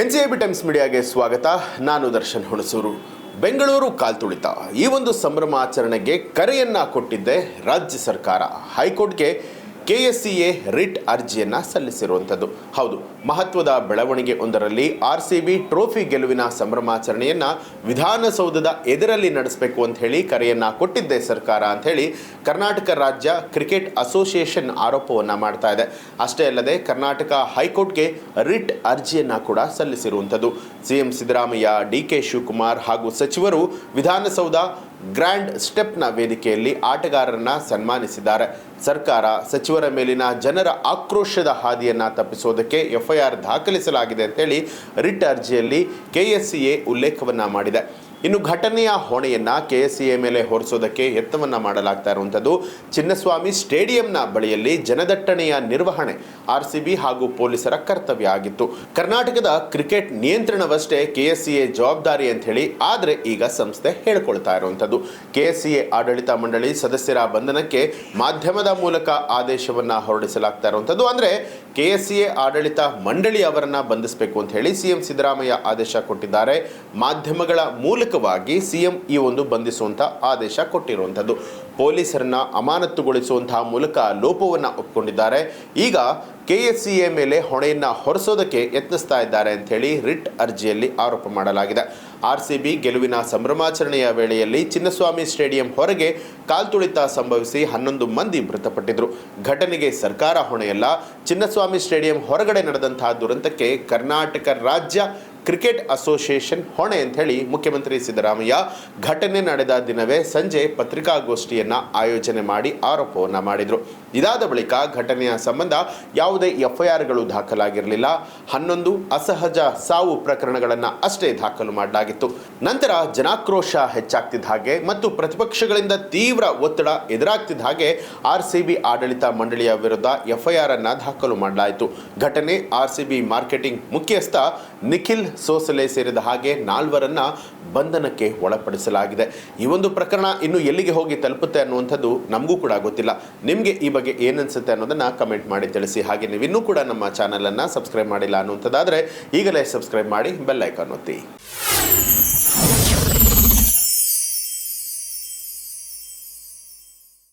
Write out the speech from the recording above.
NCIB times ಮೀಡಿಯಾಗೆ ಸ್ವಾಗತ. ನಾನು ದರ್ಶನ್ ಹುಣಸೂರು. ಬೆಂಗಳೂರು ಕಾಲ್ತುಳಿತ ಈ ಒಂದು ಸಂಭ್ರಮಾಚರಣೆಗೆ ಕರೆಯನ್ನ ಕೊಟ್ಟಿದ್ದೆ ರಾಜ್ಯ ಸರ್ಕಾರ. ಹೈಕೋರ್ಟ್ಗೆ KSCA ರಿಟ್ ಅರ್ಜಿಯನ್ನು ಸಲ್ಲಿಸಿರುವಂಥದ್ದು. ಹೌದು, ಮಹತ್ವದ ಬೆಳವಣಿಗೆ ಒಂದರಲ್ಲಿ RCB ಟ್ರೋಫಿ ಗೆಲುವಿನ ಸಂಭ್ರಮಾಚರಣೆಯನ್ನು ವಿಧಾನಸೌಧದ ಎದುರಲ್ಲಿ ನಡೆಸಬೇಕು ಅಂತ ಹೇಳಿ ಕರೆಯನ್ನು ಕೊಟ್ಟಿದ್ದೆ ಸರ್ಕಾರ ಅಂತ ಹೇಳಿ ಕರ್ನಾಟಕ ರಾಜ್ಯ ಕ್ರಿಕೆಟ್ ಅಸೋಸಿಯೇಷನ್ ಆರೋಪವನ್ನು ಮಾಡ್ತಾ ಇದೆ. ಅಷ್ಟೇ ಅಲ್ಲದೆ ಕರ್ನಾಟಕ ಹೈಕೋರ್ಟ್ಗೆ ರಿಟ್ ಅರ್ಜಿಯನ್ನು ಕೂಡ ಸಲ್ಲಿಸಿರುವಂಥದ್ದು. CM ಸಿದ್ದರಾಮಯ್ಯ, DK ಶಿವಕುಮಾರ್ ಹಾಗೂ ಸಚಿವರು ವಿಧಾನಸೌಧ ಗ್ರ್ಯಾಂಡ್ ಸ್ಟೆಪ್ನ ವೇದಿಕೆಯಲ್ಲಿ ಆಟಗಾರರನ್ನ ಸನ್ಮಾನಿಸಿದ್ದಾರೆ. ಸರ್ಕಾರ ಸಚಿವರ ಮೇಲಿನ ಜನರ ಆಕ್ರೋಶದ ಹಾದಿಯನ್ನು ತಪ್ಪಿಸೋದಕ್ಕೆ FIR ದಾಖಲಿಸಲಾಗಿದೆ ಅಂತೇಳಿ ರಿಟ್ ಅರ್ಜಿಯಲ್ಲಿ KSCA ಉಲ್ಲೇಖವನ್ನ ಮಾಡಿದೆ. ಇನ್ನು ಘಟನೆಯ ಹೊಣೆಯನ್ನು KSCA ಮೇಲೆ ಹೊರಿಸೋದಕ್ಕೆ ಯತ್ನವನ್ನು ಮಾಡಲಾಗ್ತಾ ಇರುವಂಥದ್ದು. ಚಿನ್ನಸ್ವಾಮಿ ಸ್ಟೇಡಿಯಂನ ಬಳಿಯಲ್ಲಿ ಜನದಟ್ಟಣೆಯ ನಿರ್ವಹಣೆ RCB ಹಾಗೂ ಪೊಲೀಸರ ಕರ್ತವ್ಯ ಆಗಿತ್ತು. ಕರ್ನಾಟಕದ ಕ್ರಿಕೆಟ್ ನಿಯಂತ್ರಣವಷ್ಟೇ KSCA ಜವಾಬ್ದಾರಿ ಅಂತ ಹೇಳಿ ಆದರೆ ಈಗ ಸಂಸ್ಥೆ ಹೇಳ್ಕೊಳ್ತಾ ಇರುವಂಥದ್ದು. KSCA ಆಡಳಿತ ಮಂಡಳಿ ಸದಸ್ಯರ ಬಂಧನಕ್ಕೆ ಮಾಧ್ಯಮದ ಮೂಲಕ ಆದೇಶವನ್ನು ಹೊರಡಿಸಲಾಗ್ತಾ ಇರುವಂಥದ್ದು. ಅಂದರೆ KSCA ಆಡಳಿತ ಮಂಡಳಿ ಅವರನ್ನು ಬಂಧಿಸಬೇಕು ಅಂತ ಹೇಳಿ CM ಸಿದ್ದರಾಮಯ್ಯ ಆದೇಶ ಕೊಟ್ಟಿದ್ದಾರೆ. ಮಾಧ್ಯಮಗಳ ಮೂಲಕ CM ಈ ಒಂದು ಬಂಧಿಸುವಂತ ಆದೇಶ ಕೊಟ್ಟಿರುವಂಥದ್ದು. ಪೊಲೀಸರನ್ನ ಅಮಾನತುಗೊಳಿಸುವಂತಹ ಮೂಲಕ ಲೋಪವನ್ನು ಒಪ್ಪಿಕೊಂಡಿದ್ದಾರೆ. ಈಗ KSCA ಮೇಲೆ ಹೊಣೆಯನ್ನ ಹೊರಿಸೋದಕ್ಕೆ ಯತ್ನಿಸ್ತಾ ಇದ್ದಾರೆ ಅಂತ ಹೇಳಿ ರಿಟ್ ಅರ್ಜಿಯಲ್ಲಿ ಆರೋಪ ಮಾಡಲಾಗಿದೆ. RCB ಗೆಲುವಿನ ಸಂಭ್ರಮಾಚರಣೆಯ ವೇಳೆಯಲ್ಲಿ ಚಿನ್ನಸ್ವಾಮಿ ಸ್ಟೇಡಿಯಂ ಹೊರಗೆ ಕಾಲ್ತುಳಿತ ಸಂಭವಿಸಿ 11 ಮಂದಿ ಮೃತಪಟ್ಟಿದ್ರು. ಘಟನೆಗೆ ಸರ್ಕಾರ ಹೊಣೆಯಲ್ಲ. ಚಿನ್ನಸ್ವಾಮಿ ಸ್ಟೇಡಿಯಂ ಹೊರಗಡೆ ನಡೆದಂತಹ ದುರಂತಕ್ಕೆ ಕರ್ನಾಟಕ ರಾಜ್ಯ ಕ್ರಿಕೆಟ್ ಅಸೋಸಿಯೇಷನ್ ಹೊಣೆ ಅಂತ ಹೇಳಿ ಮುಖ್ಯಮಂತ್ರಿ ಸಿದ್ದರಾಮಯ್ಯ ಘಟನೆ ನಡೆದ ದಿನವೇ ಸಂಜೆ ಪತ್ರಿಕಾಗೋಷ್ಠಿಯನ್ನು ಆಯೋಜನೆ ಮಾಡಿ ಆರೋಪವನ್ನು ಮಾಡಿದರು. ಇದಾದ ಬಳಿಕ ಘಟನೆಯ ಸಂಬಂಧ ಯಾವುದೇ FIRಗಳು ದಾಖಲಾಗಿರಲಿಲ್ಲ. 11 ಅಸಹಜ ಸಾವು ಪ್ರಕರಣಗಳನ್ನು ಅಷ್ಟೇ ದಾಖಲು ಮಾಡಲಾಗಿತ್ತು. ನಂತರ ಜನಾಕ್ರೋಶ ಹೆಚ್ಚಾಗ್ತಿದ್ದ ಹಾಗೆ ಮತ್ತು ಪ್ರತಿಪಕ್ಷಗಳಿಂದ ತೀವ್ರ ಒತ್ತಡ ಎದುರಾಗ್ತಿದ್ದ ಹಾಗೆ RCB ಆಡಳಿತ ಮಂಡಳಿಯ ವಿರುದ್ಧ FIR ಅನ್ನು ದಾಖಲು ಮಾಡಲಾಯಿತು. ಘಟನೆ RCB ಮಾರ್ಕೆಟಿಂಗ್ ಮುಖ್ಯಸ್ಥ ನಿಖಿಲ್ ಸೋಸಲೆ ಸೇರಿದ ಹಾಗೆ 4 ಬಂಧನಕ್ಕೆ ಒಳಪಡಿಸಲಾಗಿದೆ. ಈ ಒಂದು ಪ್ರಕರಣ ಇನ್ನು ಎಲ್ಲಿಗೆ ಹೋಗಿ ತಲುಪುತ್ತೆ ಅನ್ನುವಂಥದ್ದು ನಮಗೂ ಕೂಡ ಗೊತ್ತಿಲ್ಲ. ನಿಮಗೆ ಈ ಬಗ್ಗೆ ಏನನ್ಸುತ್ತೆ ಅನ್ನೋದನ್ನ ಕಮೆಂಟ್ ಮಾಡಿ ತಿಳಿಸಿ. ಹಾಗೆ ನೀವು ಇನ್ನೂ ಕೂಡ ನಮ್ಮ ಚಾನಲನ್ನು ಸಬ್ಸ್ಕ್ರೈಬ್ ಮಾಡಿಲ್ಲ ಅನ್ನುವಂಥದ್ದಾದರೆ ಈಗಲೇ ಸಬ್ಸ್ಕ್ರೈಬ್ ಮಾಡಿ ಬೆಲ್ ಐಕಾನ್ ಒತ್ತಿ.